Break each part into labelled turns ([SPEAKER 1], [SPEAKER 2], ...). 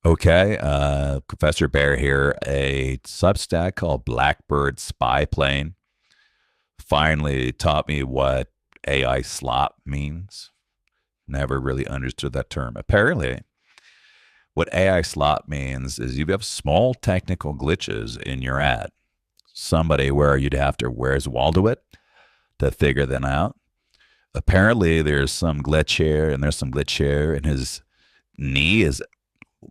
[SPEAKER 1] Okay, Professor Bear here. A Substack called Blackbird Spy Plane finally taught me what AI slop means. Never really understood that term. Apparently, what AI slop means is you have small technical glitches in your ad. Somebody where you'd have to where's Waldo it to figure them out. Apparently, there's some glitch here and there's some glitch here, and his knee is.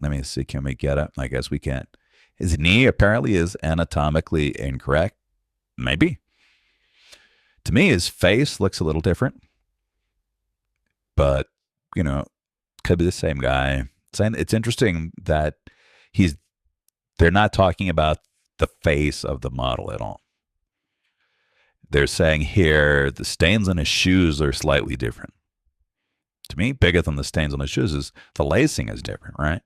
[SPEAKER 1] Let me see. Can we get it? I guess we can't. His knee apparently is anatomically incorrect. Maybe. To me, his face looks a little different, but could be the same guy. It's interesting that he's. They're not talking about the face of the model at all. They're saying here the stains on his shoes are slightly different. To me, bigger than the stains on his shoes is the lacing is different, right?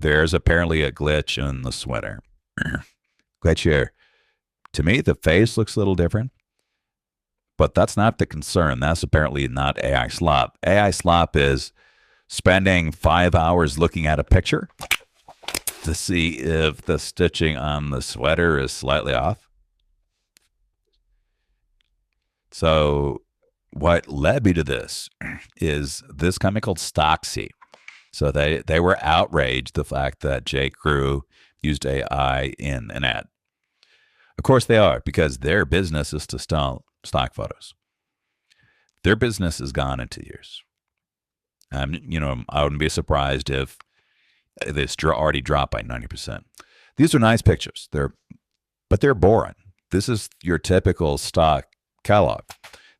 [SPEAKER 1] There's apparently a glitch in the sweater. Glitch here. To me, the face looks a little different, but that's not the concern. That's apparently not AI slop. AI slop is spending 5 hours looking at a picture to see if the stitching on the sweater is slightly off. So what led me to this is this company called Stocksy. So they were outraged the fact that J.Crew used AI in an ad. Of course they are, because their business is to sell stock photos. Their business is gone in 2 years. I wouldn't be surprised if this already dropped by 90%. These are nice pictures. But they're boring. This is your typical stock catalog.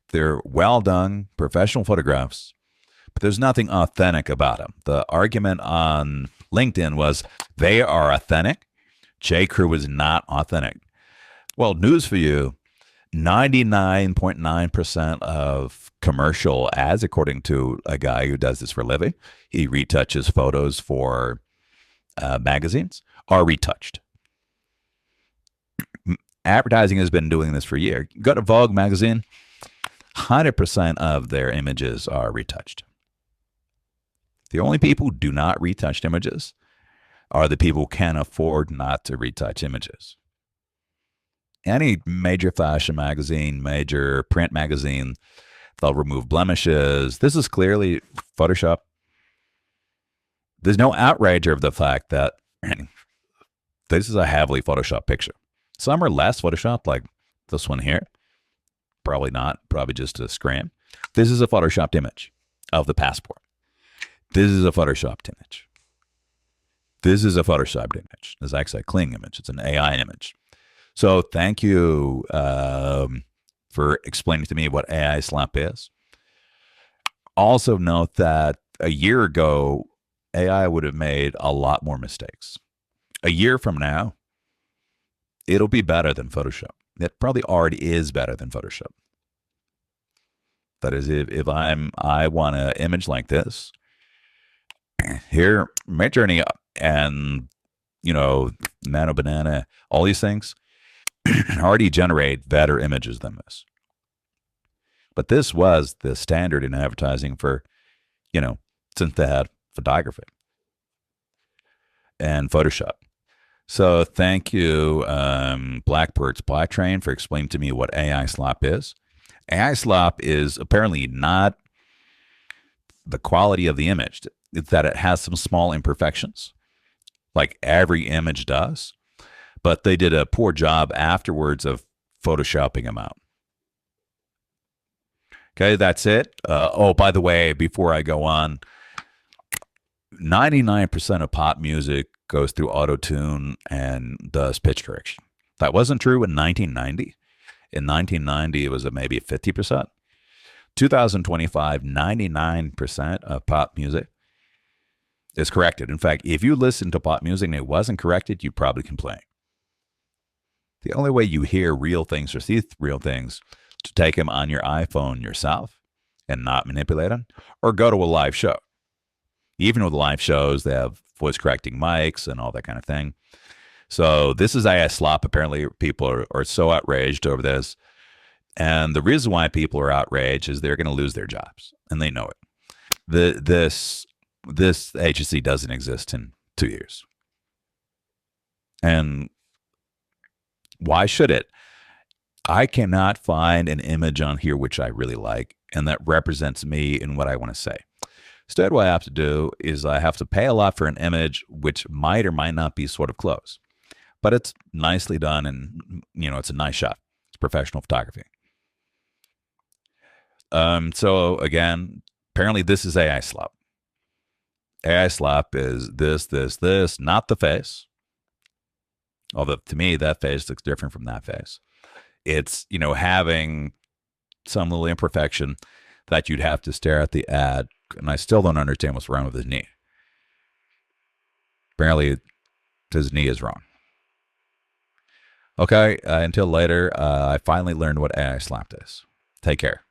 [SPEAKER 1] They're well done, professional photographs, but there's nothing authentic about them. The argument on LinkedIn was they are authentic. J.Crew is not authentic. Well, news for you, 99.9% of commercial ads, according to a guy who does this for a living, he retouches photos for magazines, are retouched. Advertising has been doing this for a year. Go to Vogue magazine, 100% of their images are retouched. The only people who do not retouch images are the people who can't afford not to retouch images. Any major fashion magazine, major print magazine, they'll remove blemishes. This is clearly Photoshop. There's no outrage over the fact that this is a heavily Photoshop picture. Some are less Photoshopped, like this one here. Probably not. Probably just a scram. This is a Photoshopped image of the passport. This is a Photoshopped image. This is a Photoshopped image. This is actually a clean image. It's an AI image. So thank you for explaining to me what AI slop is. Also note that a year ago, AI would have made a lot more mistakes. A year from now, it'll be better than Photoshop. It probably already is better than Photoshop. That is, if I want an image like this, here, Midjourney and Nano Banana, all these things already generate better images than this. But this was the standard in advertising for, since they had photography and Photoshop. So thank you, Blackbird Spy Plane, for explaining to me what AI slop is. AI slop is apparently not the quality of the image. It's that it has some small imperfections, like every image does. But they did a poor job afterwards of photoshopping them out. Okay, that's it. By the way, before I go on, 99% of pop music goes through Autotune and does pitch correction. That wasn't true in 1990. In 1990, it was maybe 50%. 2025, 99% of pop music is corrected. In fact, if you listen to pop music and it wasn't corrected, you probably complain. The only way you hear real things or see real things is to take them on your iPhone yourself and not manipulate them, or go to a live show. Even with live shows, they have voice correcting mics and all that kind of thing. So this is AI slop. Apparently, people are so outraged over this. And the reason why people are outraged is they're going to lose their jobs, and they know it. This this agency doesn't exist in 2 years. And why should it? I cannot find an image on here which I really like and that represents me and what I want to say. Instead, what I have to do is I have to pay a lot for an image which might or might not be sort of close. But it's nicely done and, it's a nice shot. It's professional photography. So again, apparently this is AI Slop. AI Slop is this, not the face. Although to me, that face looks different from that face. It's, having some little imperfection that you'd have to stare at the ad. And I still don't understand what's wrong with his knee. Apparently, his knee is wrong. Okay, until later, I finally learned what AI Slop is. Take care.